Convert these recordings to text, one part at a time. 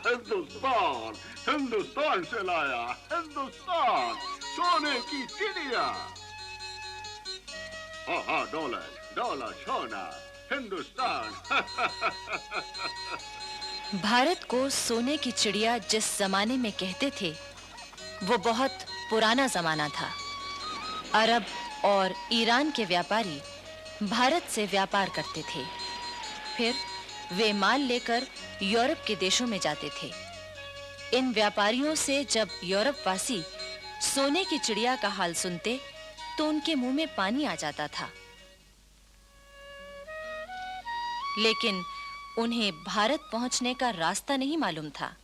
हिंदुस्तान, हिंदुस्तान से लाया, हिंदुस्तान, सोने की चिड़िया। हाँ, डॉलर, डॉलर, सोना, हिंदुस्तान। भारत को सोने की चिड़िया जिस जमाने में कहते थे, वो बहुत पुराना जमाना था। अरब और ईरान के व्यापारी भारत से व्यापार करते थे। फिर वे माल लेकर यूरोप के देशों में जाते थे। इन व्यापारियों से जब यूरोपवासी सोने की चिड़िया का हाल सुनते, तो उनके मुंह में पानी आ जाता था। लेकिन उन्हें भारत पहुंचने का रास्ता नहीं मालूम था।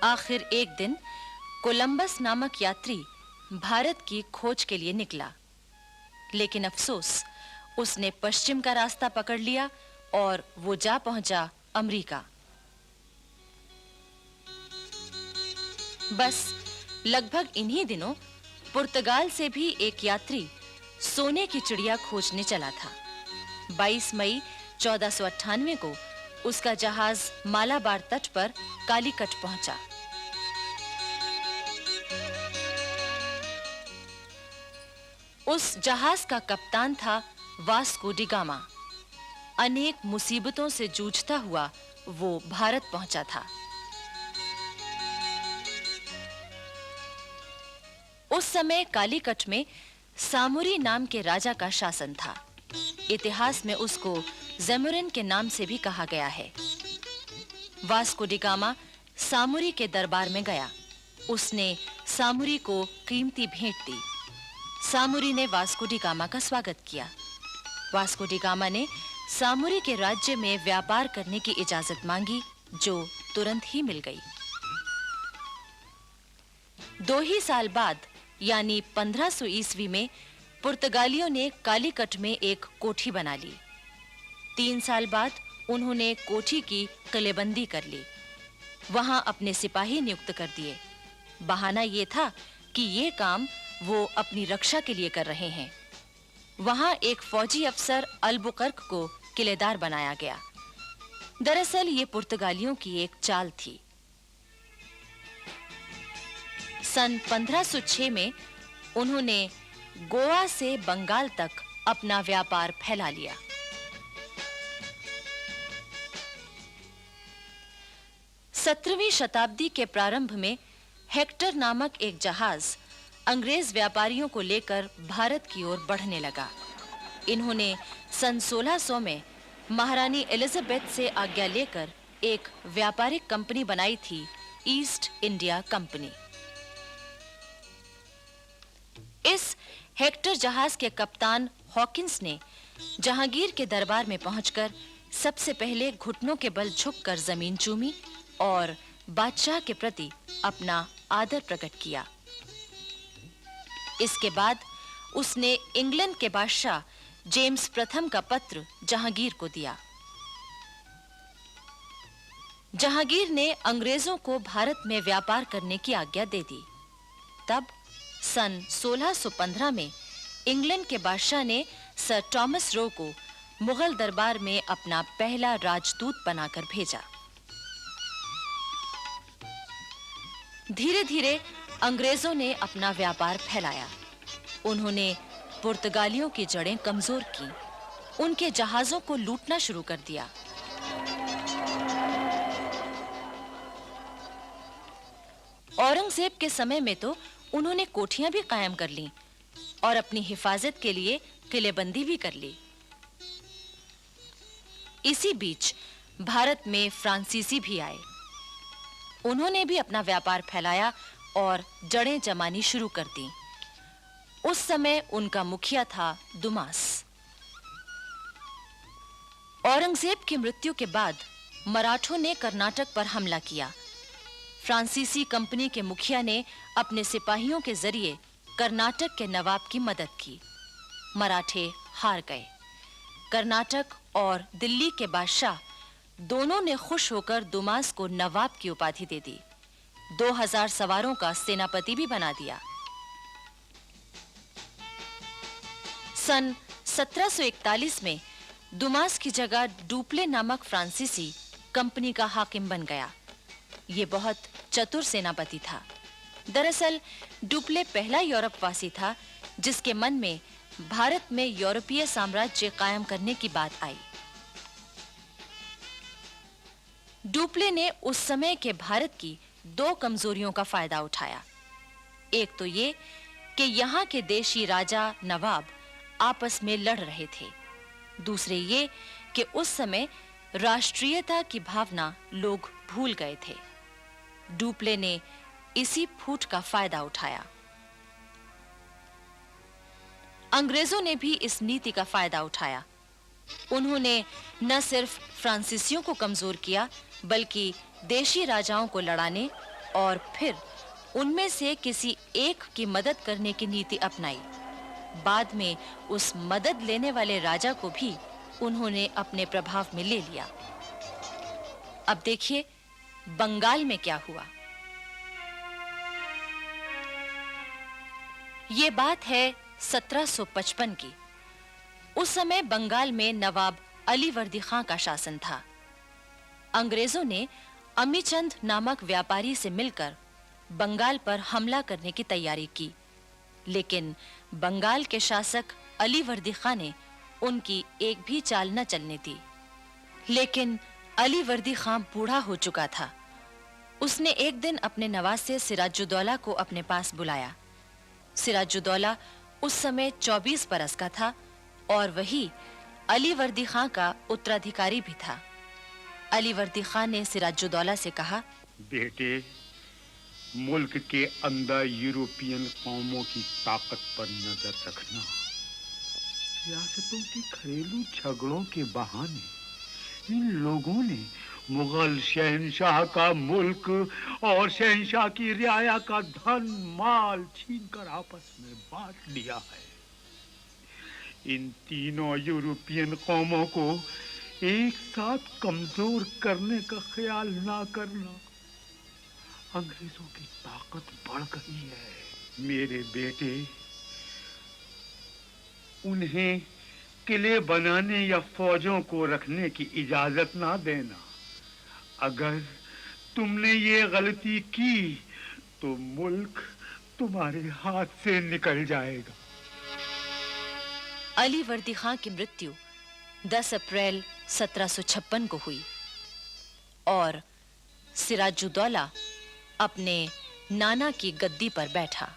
आखिर एक दिन कोलंबस नामक यात्री भारत की खोज के लिए निकला, लेकिन अफसोस, उसने पश्चिम का रास्ता पकड़ लिया और वो जा पहुंचा अमेरिका। बस लगभग इन्हीं दिनों पुर्तगाल से भी एक यात्री सोने की चिड़िया खोजने चला था। 22 मई 1498 को उसका जहाज मालाबार तट पर कालीकट पहुंचा। उस जहाज का कप्तान था वास्को डी गामा। अनेक मुसीबतों से जूझता हुआ वो भारत पहुंचा था। उस समय कालीकट में सामुरी नाम के राजा का शासन था। इतिहास में उसको ज़ेमुरिन के नाम से भी कहा गया है। वास्को डी गामा सामुरी के दरबार में गया। उसने सामुरी को कीमती भेंट दी। सामुरी ने वास्को डी गामा का स्वागत किया। वास्को डी गामा ने सामुरी के राज्य में व्यापार करने की इजाजत मांगी, जो तुरंत ही मिल गई। 2 ही साल बाद, यानी 1500 ईस्वी में, पुर्तगालियों ने कालीकट में एक कोठी बना ली। 3 साल बाद उन्होंने कोठी की किलेबंदी कर ली। वहां अपने सिपाही नियुक्त कर दिए। बहाना ये था कि ये काम वो अपनी रक्षा के लिए कर रहे हैं। वहां एक फौजी अफसर अल्बुकर्क को किलेदार बनाया गया। दरअसल ये पुर्तगालियों की एक चाल थी। सन 1506 में उन्होंने गोवा से बंगाल तक अपना व्यापार फैला लिया। सत्रहवीं शताब्दी के प्रारंभ में हेक्टर नामक एक जहाज अंग्रेज व्यापारियों को लेकर भारत की ओर बढ़ने लगा। इन्होंने सन 1600 में महारानी एलिजाबेथ से आज्ञा लेकर एक व्यापारिक कंपनी बनाई थी, ईस्ट इंडिया कंपनी। इस हेक्टर जहाज के कप्तान हॉकिंस ने जहांगीर के दरबार में पहुंचकर सबसे पहले घुटनों के बल झुककर जमीन चूमी और बादशाह के प्रति अपना आदर प्रकट किया। इसके बाद उसने इंग्लैंड के बादशाह जेम्स प्रथम का पत्र जहांगीर को दिया। जहांगीर ने अंग्रेजों को भारत में व्यापार करने की आज्ञा दे दी। तब सन 1615 में इंग्लैंड के बादशाह ने सर थॉमस रो को मुगल दरबार में अपना पहला राजदूत बनाकर भेजा। धीरे-धीरे अंग्रेजों ने अपना व्यापार फैलाया। उन्होंने पुर्तगालियों की जड़ें कमजोर की, उनके जहाजों को लूटना शुरू कर दिया। औरंगजेब के समय में तो उन्होंने कोठियां भी कायम कर लीं और अपनी हिफाजत के लिए किलेबंदी भी कर ली। इसी बीच भारत में फ्रांसीसी भी आए। उन्होंने भी अपना व्यापार फैलाया और जड़ें जमानी शुरू कर दी। उस समय उनका मुखिया था दुमास। औरंगजेब की मृत्यु के बाद मराठों ने कर्नाटक पर हमला किया। फ्रांसीसी कंपनी के मुखिया ने अपने सिपाहियों के जरिए कर्नाटक के नवाब की मदद की। मराठे हार गए। कर्नाटक और दिल्ली के बादशाह दोनों ने खुश होकर दुमास को नवाब की उपाधि दे दी। 2000 सवारों का सेनापति भी बना दिया। सन 1741 में दुमास की जगह डुप्ले नामक फ्रांसीसी कंपनी का हाकिम बन गया। ये बहुत चतुर सेनापति था। दरअसल डुप्ले पहला यूरोपवासी था जिसके मन में भारत में यूरोपीय साम्राज्य कायम करने की बात आई। डुप्ले ने उस समय के भारत की दो कमजोरियों का फायदा उठाया। एक तो ये कि यहाँ के देशी राजा नवाब आपस में लड़ रहे थे। दूसरे ये कि उस समय राष्ट्रीयता की भावना लोग भूल गए थे। डुप्ले ने इसी फूट का फायदा उठाया। अंग्रेजों ने भी इस नीति का फायदा उठाया। उन्होंने न सिर्फ फ्रांसीसियों को कमजोर किया बल्कि देशी राजाओं को लड़ाने और फिर उनमें से किसी एक की मदद करने की नीति अपनाई। बाद में उस मदद लेने वाले राजा को भी उन्होंने अपने प्रभाव में ले लिया। अब देखिए बंगाल में क्या हुआ। ये बात है 1755 की। उस समय बंगाल में नवाब अली वर्दी खां का शासन था। अंग्रेजों ने अमीचंद नामक व्यापारी से मिलकर बंगाल पर हमला करने की तैयारी की, लेकिन बंगाल के शासक अली वर्दी खां ने उनकी एक भी चाल न चलने दी। लेकिन अली वर्दी खां बूढ़ा हो चुका था। उसने एक दिन अपने नवासे सिराजुद्दौला को अपने पास बुलाया। सिराजुद्दौला उस समय 24 बरस का था और वही अली वर्दी खां का उत्तराधिकारी भी था। अली वर्दी खां ने सिराजुद्दौला से कहा, बेटे, मुल्क के अंदर यूरोपियन कौमों की ताकत पर नजर रखना। रियासतों की घरेलू झगड़ों के बहाने इन लोगों ने मुगल शहंशाह का मुल्क और शहंशाह की रियाया का धन माल छीनकर आपस में बांट लिया है। इन तीनों यूरोपियन कौमों को एक साथ कमजोर करने का ख्याल ना करना। अंग्रेजों की ताकत बढ़ गई है। मेरे बेटे, उन्हें किले बनाने या फौजों को रखने की इजाजत ना देना। अगर तुमने ये गलती की तो मुल्क तुम्हारे हाथ से निकल जाएगा। अली वर्दी खां की मृत्यु 10 अप्रैल 1756 को हुई और सिराजुद्दौला अपने नाना की गद्दी पर बैठा।